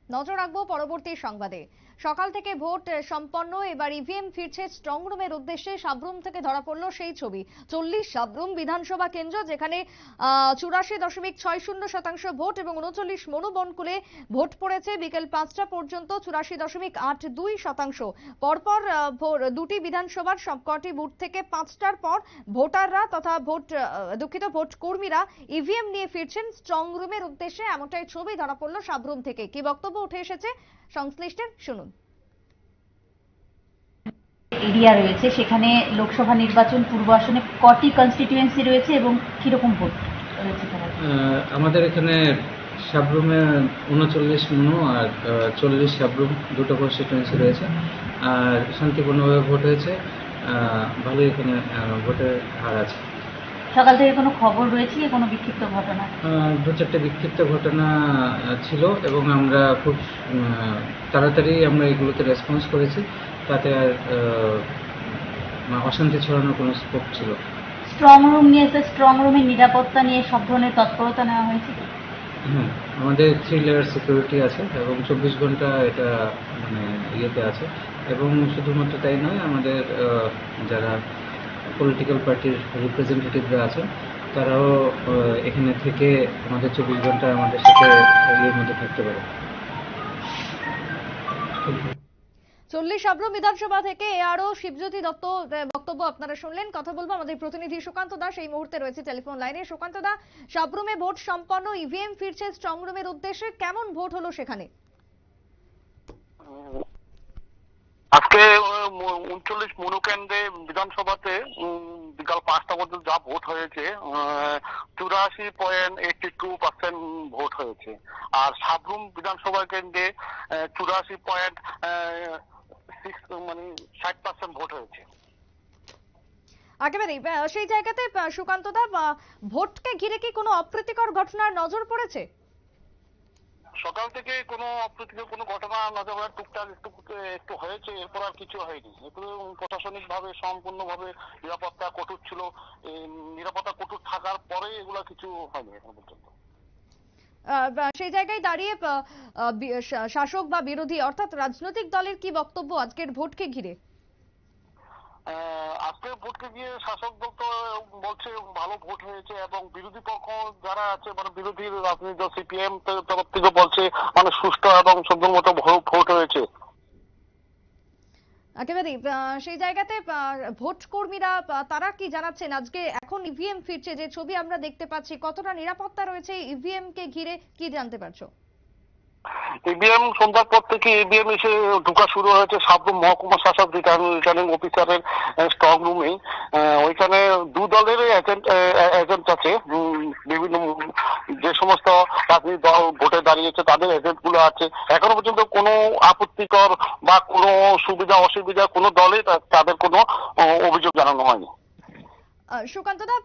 নজর রাখবো পরবর্তী সংবাদে। সকাল থেকে ভোট সম্পন্ন, এবার ইভিএম ফিরছে স্ট্রং রুমের উদ্দেশ্যে। সাবরুম থেকে ধরা পড়লো সেই ছবি। 40 সাবরুম বিধানসভা কেন্দ্র, যেখানে 84.60% ভোট এবং 39 মনোবনকুলে ভোট পড়েছে। বিকেল 5টা পর্যন্ত 84.82%। পরপর দুটি বিধানসভার সবকটি বুথ থেকে 5টার পর ভোটাররা তথা ভোট কর্মীরা ইভিএম নিয়ে ফিরছেন স্ট্রং রুমের উদ্দেশ্যে, এমনটাই ছবি ধরা পড়লো সাবরুম থেকে। কি বক্তব্য উঠে এসেছে সংশ্লিষ্টের, শুনুন। এরিয়া রয়েছে, সেখানে লোকসভা নির্বাচন পূর্ব আসনে কটি কনস্টিটিউয়েন্সি রয়েছে এবং কিরকম ভোট রয়েছে? আমাদের এখানে সাবরুমে 39 মনো আর 40 সাবরুম, দুটো কনস্টিটিউয়েন্সি রয়েছে আর শান্তিপূর্ণভাবে ভোট হয়েছে। ভালোই এখানে ভোটের হার আছে। সকাল থেকে কোনো খবর রয়েছে কি কোনো বিক্ষিপ্ত ঘটনা? দু চারটে বিক্ষিপ্ত ঘটনা ছিল এবং আমরা খুব তাড়াতাড়ি আমরা এগুলোতে রেসপন্স করেছি, তাতে আর অশান্তি ছড়ানোর কোনো স্কোপ ছিল। স্ট্রং রুম নিয়ে, স্ট্রং রুমের নিরাপত্তা নিয়ে সব ধরনের তৎপরতা নেওয়া হয়েছে? হ্যাঁ, আমাদের 3 লেয়ার সিকিউরিটি আছে এবং 24 ঘন্টা এটা ইয়েতে আছে। এবং শুধুমাত্র তাই নয়, আমাদের যারা পলিটিক্যাল পার্টির রিপ্রেজেন্টেটিভরা আছেন তারাও এখানে থেকে আমাদের 24 ঘন্টা আমাদের সাথে ইয়ের মধ্যে থাকতে পারে। 40 সাবরুম বিধানসভা থেকে আরও শিবজ্যোতি দত্ত বক্তব্য আপনারা শুনলেন। কথা বলবো আমাদের প্রতিনিধি সুকান্ত দাস এই মুহূর্তে রয়েছে টেলিফোন লাইনে। সুকান্ত দা, সাবরুমে ভোট সম্পন্ন, ইভিএম ফিরছে স্ট্রং রুমের উদ্দেশ্যে, কেমন ভোট হলো সেখানে? আজকে 39 মনোকেন্দ্রে বিধানসভাতে বিকাল 5টা পর্যন্ত যা ভোট হয়েছে 84.82% ভোট হয়েছে। আর সাবরুম বিধানসভা কেন্দ্রে 84.60% ভোট হয়েছে। একেবারে সেই জায়গাতে সুকান্ত দা, ভোটকে ঘিরে কি কোনো অপ্রীতিকর ঘটনার নজর পড়েছে? সকাল থেকে কোনো অপ্রীতিকর কোনো ঘটনা নজর পড়ে, টুকটাক একটু হয়েছে, এরপর আর কিছু হয়নি। এরপরে প্রশাসনিক ভাবে সম্পূর্ণভাবে নিরাপত্তা কঠোর ছিল। নিরাপত্তা কঠোর থাকার পরে এগুলা কিছু হয়নি এখন পর্যন্ত। সেই জায়গায় দাঁড়িয়ে শাসক বা বিরোধী অর্থাৎ রাজনৈতিক দলের কি বক্তব্য আজকের ভোটকে ঘিরে? আজকে ভোটকে গিয়ে শাসক দল তো বলছে ভালো ভোট হয়েছে এবং বিরোধী পক্ষ যারা আছে বিরোধী রাজনীতি দল সিপিএম তরফ থেকে বলছে সুষ্ঠু এবং সম্পূর্ণ ভোট হয়েছে। একেবারে সেই জায়গাতে ভোট কর্মীরা তারা কি জানাচ্ছেন আজকে? এখন ইভিএম ফিরছে, যে ছবি আমরা দেখতে পাচ্ছি, কতটা নিরাপত্তা রয়েছে ইভিএম কে ঘিরে, কি জানতে পারছো? ইভিএম সন্ধ্যার পর থেকে ইভিএম এসে ঢোকা শুরু হয়েছে সাবরুম মহকুমা শাসক রিটার্নিং অফিসারের স্ট্রং রুমে। ওইখানে দু দলের এজেন্ট আছে, বিভিন্ন যে সমস্ত রাজনৈতিক দল ভোটে দাঁড়িয়েছে তাদের এজেন্ট গুলো আছে। এখনো পর্যন্ত কোনো আপত্তিকর বা কোনো সুবিধা অসুবিধা কোনো দলে তাদের কোনো অভিযোগ জানানো হয়নি। সুকান্ত দা,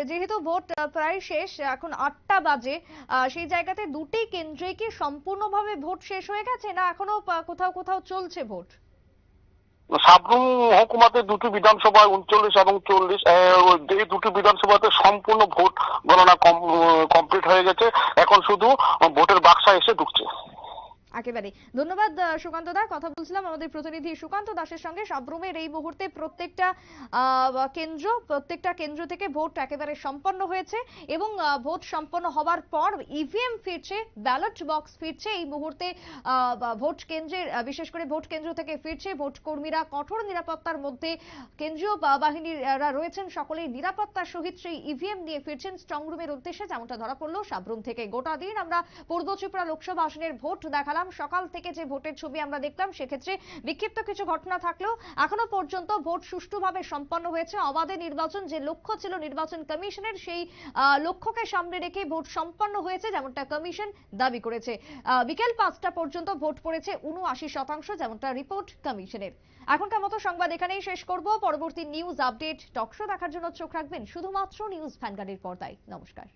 যেহেতু ভোট প্রায় শেষ, এখন 8টা বাজে, সেই জায়গাতে দুটি কেন্দ্রে কি সম্পূর্ণভাবে ভোট শেষ হয়ে গেছে না এখনো কোথাও কোথাও চলছে ভোট? সাবরুম মহকুমাতে দুটি বিধানসভায় 39 এবং 40, এই দুটি বিধানসভাতে সম্পূর্ণ ভোট গণনা কমপ্লিট হয়ে গেছে। এখন শুধু ভোটের বাক্সা এসে ঢুকছে। একেবারে ধন্যবাদ সুকান্ত দা। কথা বলছিলাম আমাদের প্রতিনিধি সুকান্ত দাসের সঙ্গে। সাবরুমের এই মুহূর্তে প্রত্যেকটা কেন্দ্র থেকে ভোট একেবারে সম্পন্ন হয়েছে এবং ভোট সম্পন্ন হওয়ার পর ইভিএম ফিরছে, ব্যালট বক্স ফিরছে এই মুহূর্তে ভোট কেন্দ্রের, বিশেষ করে ভোট কেন্দ্র থেকে ফিরছে। ভোট কর্মীরা কঠোর নিরাপত্তার মধ্যে, কেন্দ্রীয় বাহিনীরা রয়েছেন, সকলেই নিরাপত্তার সহিত সেই ইভিএম নিয়ে ফিরছেন স্ট্রং রুমের উদ্দেশ্যে, যেমনটা ধরা পড়লো সাবরুম থেকে। গোটা দিন আমরা পূর্ব ত্রিপুরা লোকসভা আসনের ভোট দেখালাম। সকাল থেকে যে ভোটের ছবি আমরা দেখলাম, সেক্ষেত্রে বিক্ষিপ্ত কিছু ঘটনা থাকলেও এখনো পর্যন্ত ভোট সুষ্ঠুভাবে সম্পন্ন হয়েছে। অবাধে নির্বাচন যে লক্ষ্য ছিল নির্বাচন কমিশনের, সেই লক্ষ্যকে সামনে রেখে ভোট সম্পন্ন হয়েছে, যেমনটা কমিশন দাবি করেছে। বিকেল 5টা পর্যন্ত ভোট পড়েছে 79%, যেমনটা রিপোর্ট কমিশনের। এখনকার মতো সংবাদ এখানেই শেষ করব। পরবর্তী নিউজ আপডেট টকশো দেখার জন্য চোখ রাখবেন শুধুমাত্র নিউজ ভ্যানগার্ডের পর্দায়। নমস্কার।